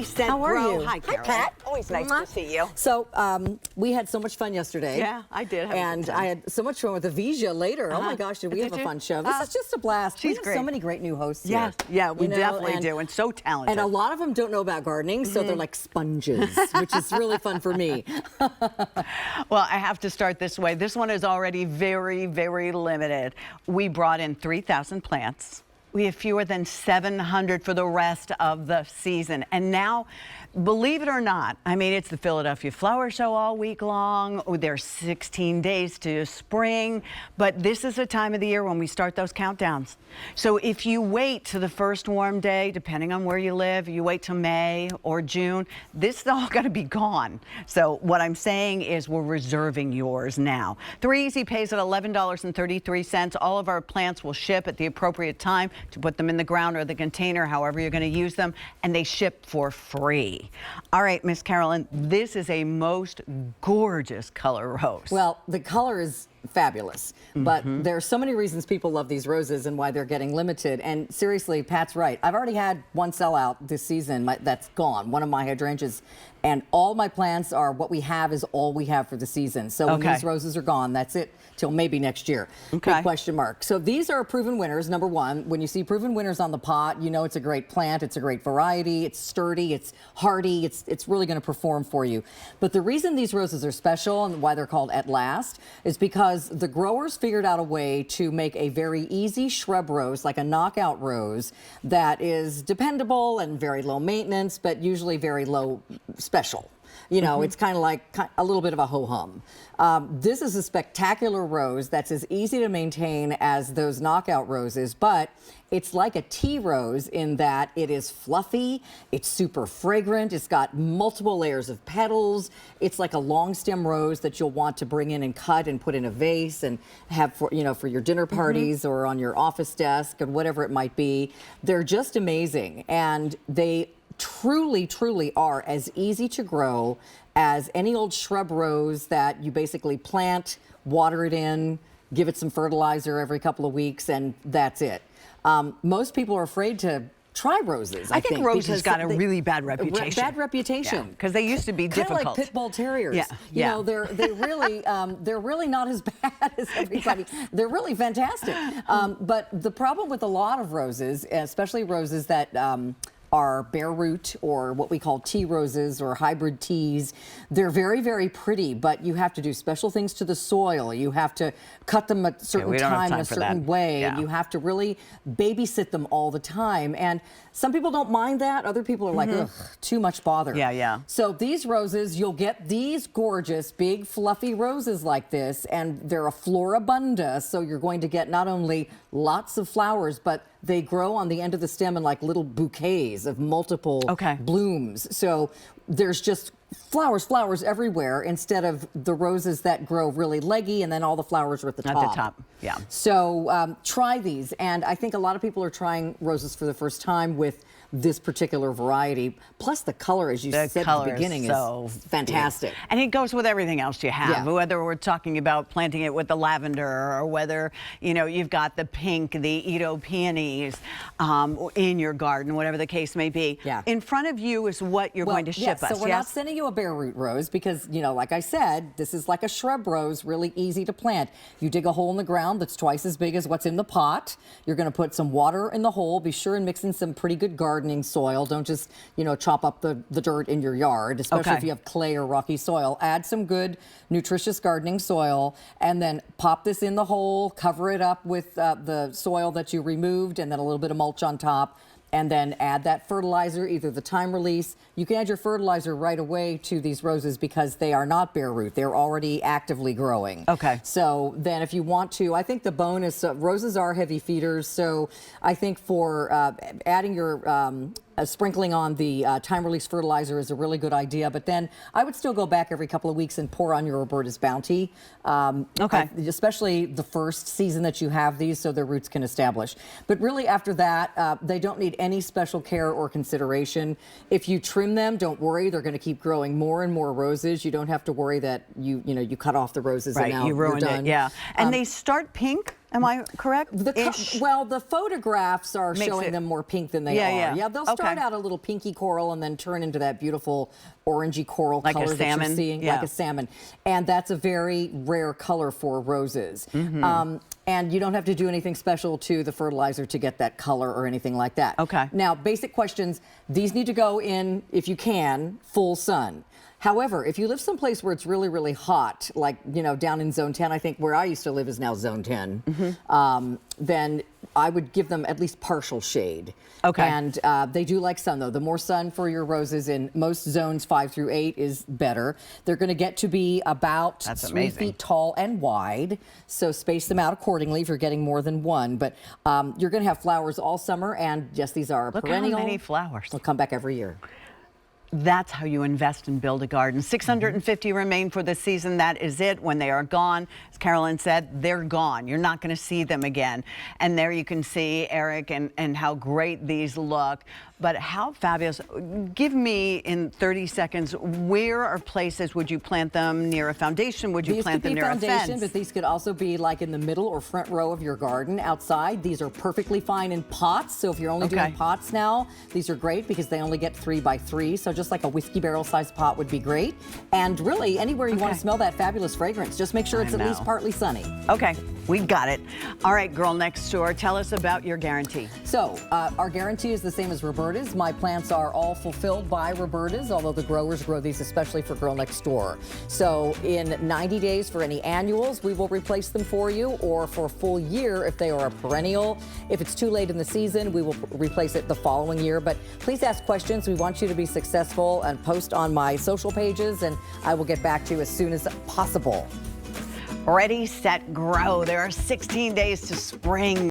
Said How are grow. you? Hi, Carol. Pat. Always nice to see you. So we had so much fun yesterday. Yeah, I did. And I had so much fun with Avija later. Oh my gosh, did we have a fun show? This is just a blast. She's we have great. So many great new hosts Yeah, here. yeah, we definitely and, do, and so talented. And a lot of them don't know about gardening, so they're like sponges, which is really fun for me. Well, I have to start this way. This one is already very, very limited. We brought in 3,000 plants. We have fewer than 700 for the rest of the season. And now, believe it or not, I mean, it's the Philadelphia Flower Show all week long. There's 16 days to spring, but this is a time of the year when we start those countdowns. So if you wait to the first warm day, depending on where you live, you wait till May or June, this is all gonna be gone. So what I'm saying is we're reserving yours now. 3 Easy pays at $11.33. All of our plants will ship at the appropriate time to put them in the ground or the container, however you're going to use them, and they ship for free. All right, Miss Carolyn, this is a most gorgeous color rose. Well, the color is fabulous, but there are so many reasons people love these roses and why they're getting limited. And seriously, Pat's right. I've already had one sellout this season that's gone, one of my hydrangeas, and all my plants are what we have is all we have for the season. So when these roses are gone, that's it till maybe next year. Big question mark. So these are proven winners. Number one, when you see proven winners on the pot, you know it's a great plant, it's a great variety, it's sturdy, it's hardy, it's really going to perform for you. But the reason these roses are special and why they're called At Last is because the growers figured out a way to make a very easy shrub rose, like a knockout rose, that is dependable and very low maintenance, but usually very low special. You know, it's kind of like a little bit of a ho-hum. This is a spectacular rose that's as easy to maintain as those knockout roses, but it's like a tea rose in that it is fluffy, it's super fragrant, it's got multiple layers of petals, it's like a long stem rose that you'll want to bring in and cut and put in a vase and have for, you know, for your dinner parties or on your office desk and whatever it might be. They're just amazing, and they truly are as easy to grow as any old shrub rose that you basically plant, water it in, give it some fertilizer every couple of weeks, and that's it. Most people are afraid to try roses. I think roses got a really bad reputation. Bad reputation. Because they used to be difficult. Kind of like pit bull terriers. You know, they're really not as bad as everybody. They're really fantastic. But the problem with a lot of roses, especially roses that are bare root or what we call tea roses or hybrid teas. They're very pretty, but you have to do special things to the soil. You have to cut them at a certain time in a certain way. And you have to really babysit them all the time. And some people don't mind that. Other people are like, ugh, too much bother. So these roses, you'll get these gorgeous, big, fluffy roses like this, and they're a floribunda. So you're going to get not only lots of flowers, but they grow on the end of the stem in like little bouquets of multiple blooms. So there's just flowers everywhere instead of the roses that grow really leggy and then all the flowers are at the top. So try these. And I think a lot of people are trying roses for the first time with this particular variety. Plus the color, as you said at the beginning, is fantastic. And it goes with everything else you have, whether we're talking about planting it with the lavender or whether, you know, you've got the pink, the Edo peonies in your garden, whatever the case may be. In front of you is what you're going to ship us. So we're not sending you a bare root rose because, you know, like I said, this is like a shrub rose, really easy to plant. You dig a hole in the ground that's twice as big as what's in the pot. You're going to put some water in the hole. Be sure and mix in some pretty good gardening soil. Don't just, you know, chop up the dirt in your yard, especially if you have clay or rocky soil. Add some good, nutritious gardening soil and then pop this in the hole, cover it up with the soil that you removed and then a little bit of mulch on top. And then add that fertilizer, either the time release. You can add your fertilizer right away to these roses because they are not bare root. They're already actively growing. So then if you want to, I think the bonus, roses are heavy feeders. So I think for adding your sprinkling on the time release fertilizer is a really good idea. But then I would still go back every couple of weeks and pour on your Roberta's Bounty. Especially the first season that you have these so their roots can establish. But really after that, they don't need any special care or consideration. If you trim them, don't worry, they're going to keep growing more and more roses. You don't have to worry that you cut off the roses and now you ruined you're done. it. And they start pink. Am I correct? Well, the photographs are showing them more pink than they are. Yeah, they'll start out a little pinky coral and then turn into that beautiful orangey coral like color a salmon. that you're seeing, like a salmon. And that's a very rare color for roses. And you don't have to do anything special to the fertilizer to get that color or anything like that. Okay. Now, basic questions. These need to go in, if you can, full sun. However, if you live someplace where it's really, really hot, like, you know, down in zone 10, I think where I used to live is now zone 10, then I would give them at least partial shade. Okay. And they do like sun, though. The more sun for your roses in most zones 5 through 8 is better. They're going to get to be about 3 feet tall and wide, so space them out accordingly if you're getting more than one. But you're going to have flowers all summer, and yes, these are perennial. Look how many flowers. They'll come back every year. That's how you invest and build a garden. 650 remain for the season. That is it. When they are gone, as Carolyn said, they're gone. You're not going to see them again. And there you can see, Eric, and how great these look. But how fabulous. Give me, in 30 seconds, where are places would you plant them? Near a foundation? Would you plant them near a fence? These could be foundation, but these could also be like in the middle or front row of your garden outside. These are perfectly fine in pots. So if you're only doing pots now, these are great because they only get 3 by 3. So just like a whiskey barrel sized pot would be great. And really, anywhere you want to smell that fabulous fragrance, just make sure it's at least partly sunny. Okay, we got it. All right, girl next door, tell us about your guarantee. So our guarantee is the same as Roberta's. My plants are all fulfilled by Roberta's, although the growers grow these especially for Girl Next Door. So in 90 days for any annuals, we will replace them for you, or for a full year if they are a perennial. If it's too late in the season, we will replace it the following year. But please ask questions. We want you to be successful, and post on my social pages, and I will get back to you as soon as possible. Ready, set, grow. There are 16 days to spring.